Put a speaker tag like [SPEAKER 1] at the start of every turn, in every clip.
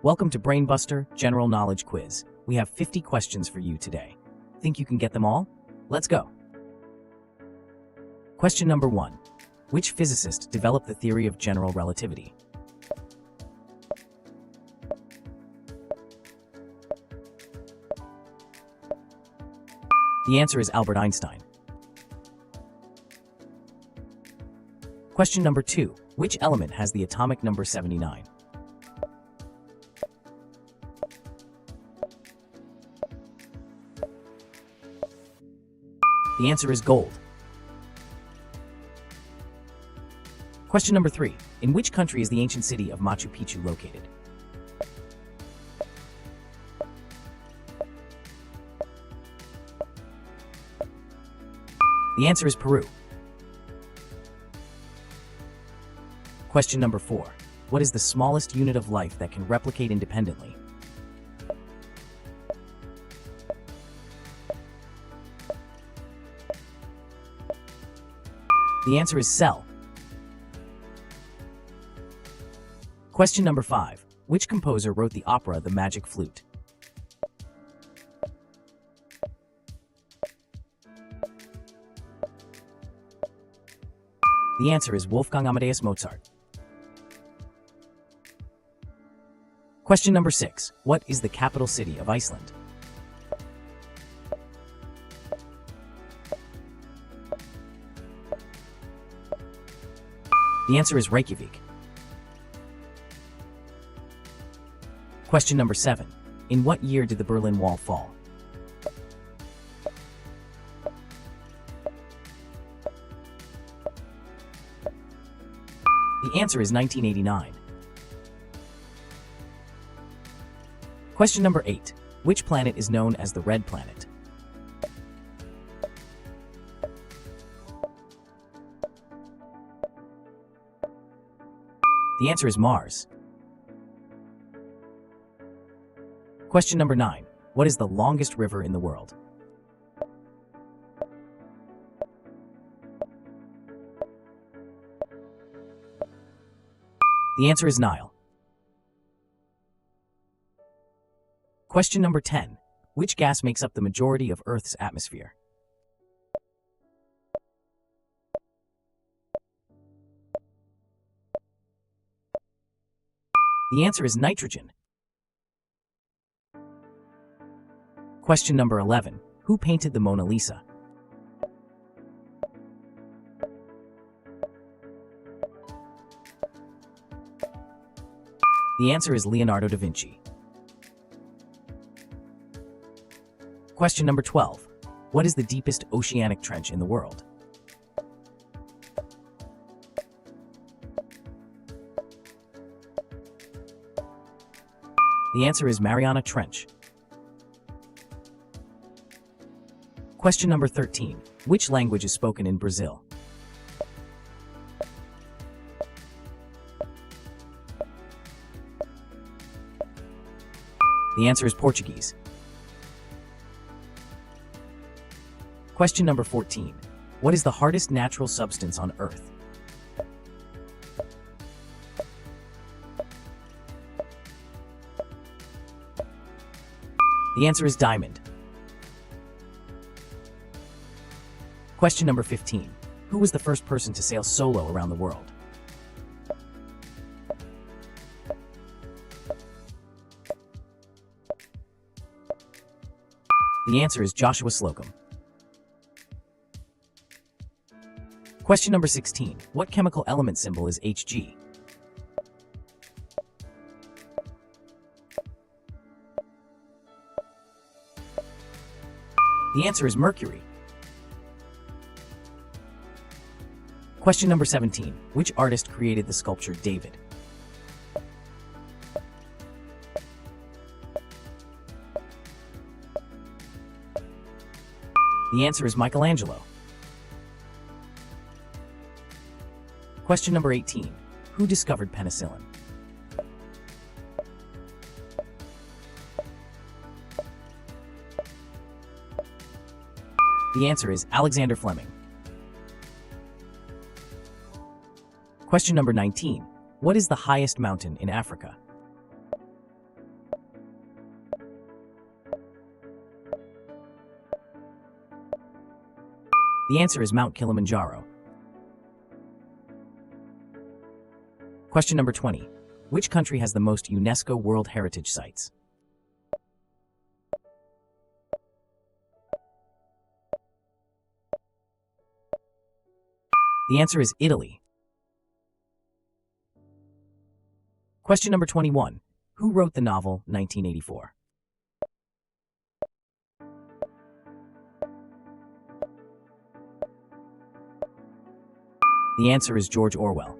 [SPEAKER 1] Welcome to Brainbuster General Knowledge Quiz. We have 50 questions for you today. Think you can get them all? Let's go. Question number 1. Which physicist developed the theory of general relativity? The answer is Albert Einstein. Question number 2. Which element has the atomic number 79? The answer is gold. Question number 3. In which country is the ancient city of Machu Picchu located? The answer is Peru. Question number 4. What is the smallest unit of life that can replicate independently? The answer is cell. Question number 5. Which composer wrote the opera The Magic Flute? The answer is Wolfgang Amadeus Mozart. Question number 6. What is the capital city of Iceland? The answer is Reykjavik. Question number 7. In what year did the Berlin Wall fall? The answer is 1989. Question number 8. Which planet is known as the Red Planet? The answer is Mars. Question number 9. What is the longest river in the world? The answer is Nile. Question number 10. Which gas makes up the majority of Earth's atmosphere? The answer is nitrogen. Question number 11. Who painted the Mona Lisa? The answer is Leonardo da Vinci. Question number 12. What is the deepest oceanic trench in the world? The answer is Mariana Trench. Question number 13. Which language is spoken in Brazil? The answer is Portuguese. Question number 14. What is the hardest natural substance on Earth? The answer is diamond. Question number 15. Who was the first person to sail solo around the world? The answer is Joshua Slocum. Question number 16. What chemical element symbol is Hg? The answer is mercury. Question number 17. Which artist created the sculpture David? The answer is Michelangelo. Question number 18. Who discovered penicillin? The answer is Alexander Fleming. Question number 19. What is the highest mountain in Africa? The answer is Mount Kilimanjaro. Question number 20. Which country has the most UNESCO World Heritage Sites? The answer is Italy. Question number 21. Who wrote the novel 1984? The answer is George Orwell.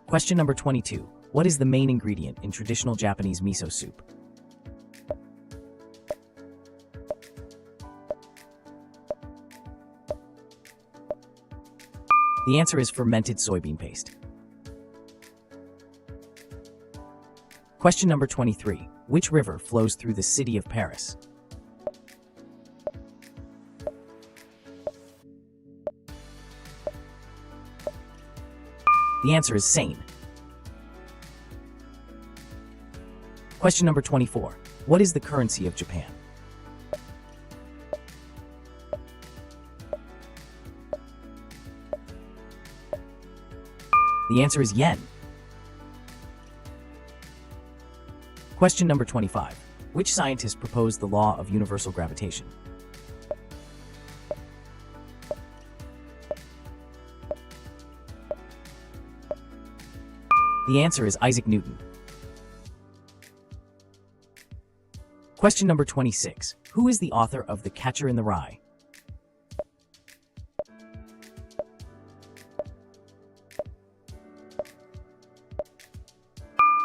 [SPEAKER 1] Question number 22. What is the main ingredient in traditional Japanese miso soup? The answer is fermented soybean paste. Question number 23. Which river flows through the city of Paris? The answer is Seine. Question number 24. What is the currency of Japan? The answer is yen. Question number 25. Which scientist proposed the law of universal gravitation? The answer is Isaac Newton. Question number 26. Who is the author of The Catcher in the Rye?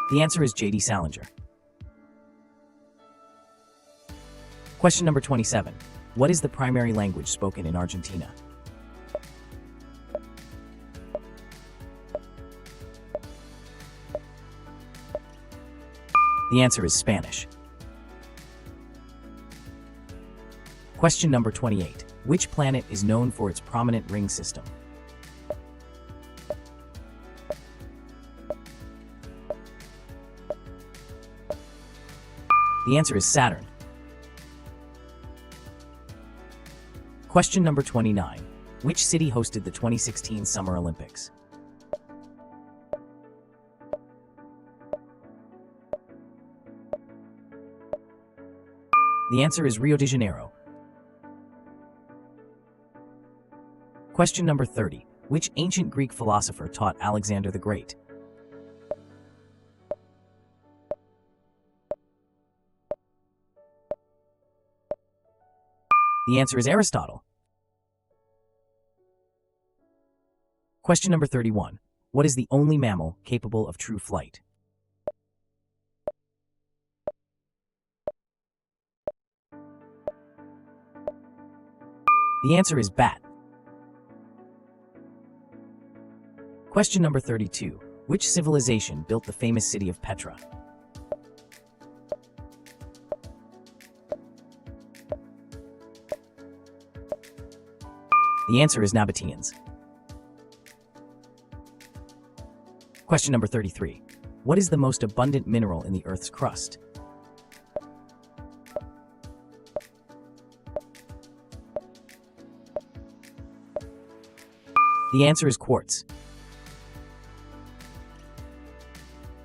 [SPEAKER 1] The answer is J.D. Salinger. Question number 27. What is the primary language spoken in Argentina? The answer is Spanish. Question number 28. Which planet is known for its prominent ring system? The answer is Saturn. Question number 29. Which city hosted the 2016 Summer Olympics? The answer is Rio de Janeiro. Question number 30. Which ancient Greek philosopher taught Alexander the Great? The answer is Aristotle. Question number 31. What is the only mammal capable of true flight? The answer is bat. Question number 32. Which civilization built the famous city of Petra? The answer is Nabateans. Question number 33. What is the most abundant mineral in the Earth's crust? The answer is quartz.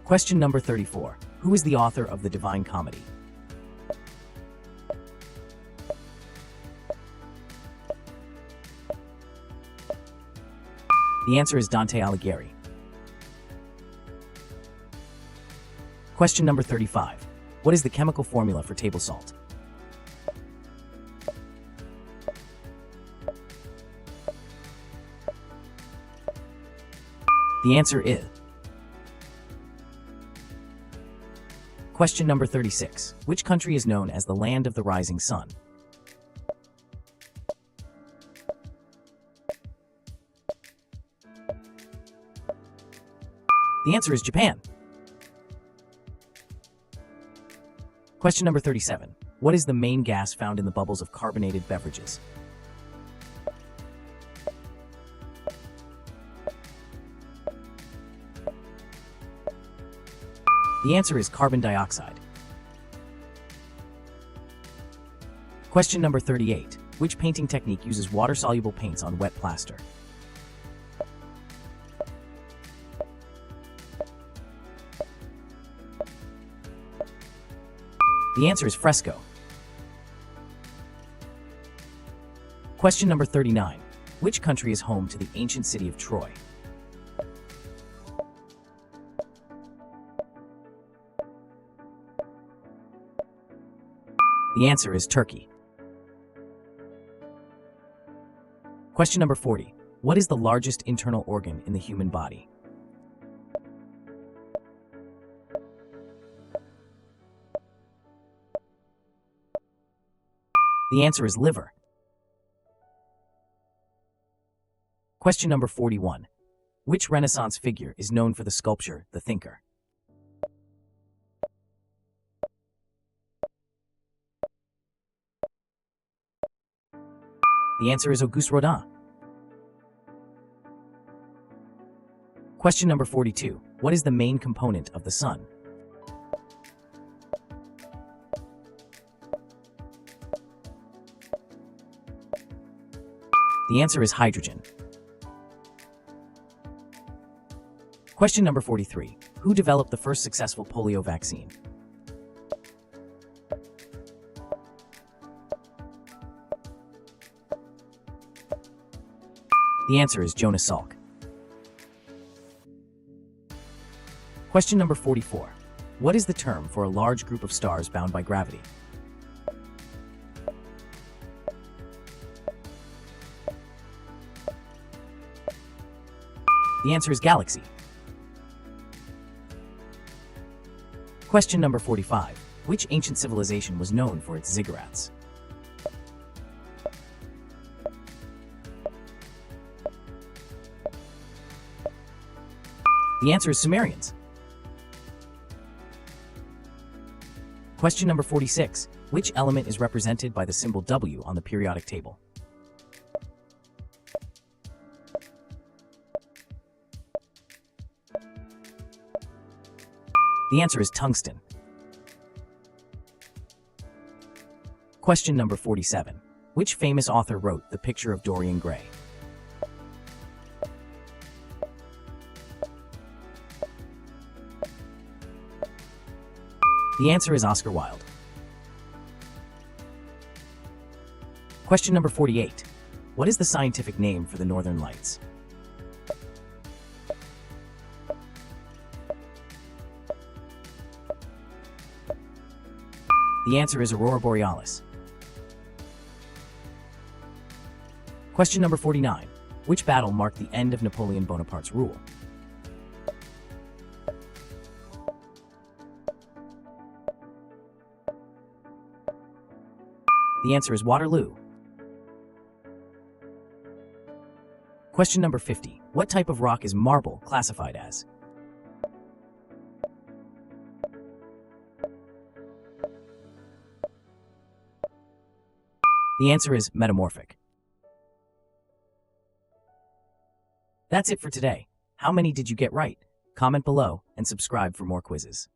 [SPEAKER 1] Question number 34. Who is the author of the Divine Comedy? The answer is Dante Alighieri. Question number 35. What is the chemical formula for table salt? The answer is. Question number 36. Which country is known as the land of the rising sun? The answer is Japan. Question number 37. What is the main gas found in the bubbles of carbonated beverages? The answer is carbon dioxide. Question number 38. Which painting technique uses water-soluble paints on wet plaster? The answer is fresco. Question number 39. Which country is home to the ancient city of Troy? The answer is Turkey. Question number 40. What is the largest internal organ in the human body? The answer is liver. Question number 41. Which Renaissance figure is known for the sculpture The Thinker? The answer is Auguste Rodin. Question number 42. What is the main component of the sun? The answer is hydrogen. Question number 43. Who developed the first successful polio vaccine? The answer is Jonas Salk. Question number 44. What is the term for a large group of stars bound by gravity? The answer is galaxy. Question number 45. Which ancient civilization was known for its ziggurats? The answer is Sumerians. Question number 46. Which element is represented by the symbol W on the periodic table? The answer is tungsten. Question number 47. Which famous author wrote The Picture of Dorian Gray? The answer is Oscar Wilde. Question number 48. What is the scientific name for the Northern Lights? The answer is Aurora Borealis. Question number 49. Which battle marked the end of Napoleon Bonaparte's rule? The answer is Waterloo. Question number 50. What type of rock is marble classified as? The answer is metamorphic. That's it for today. How many did you get right? Comment below and subscribe for more quizzes.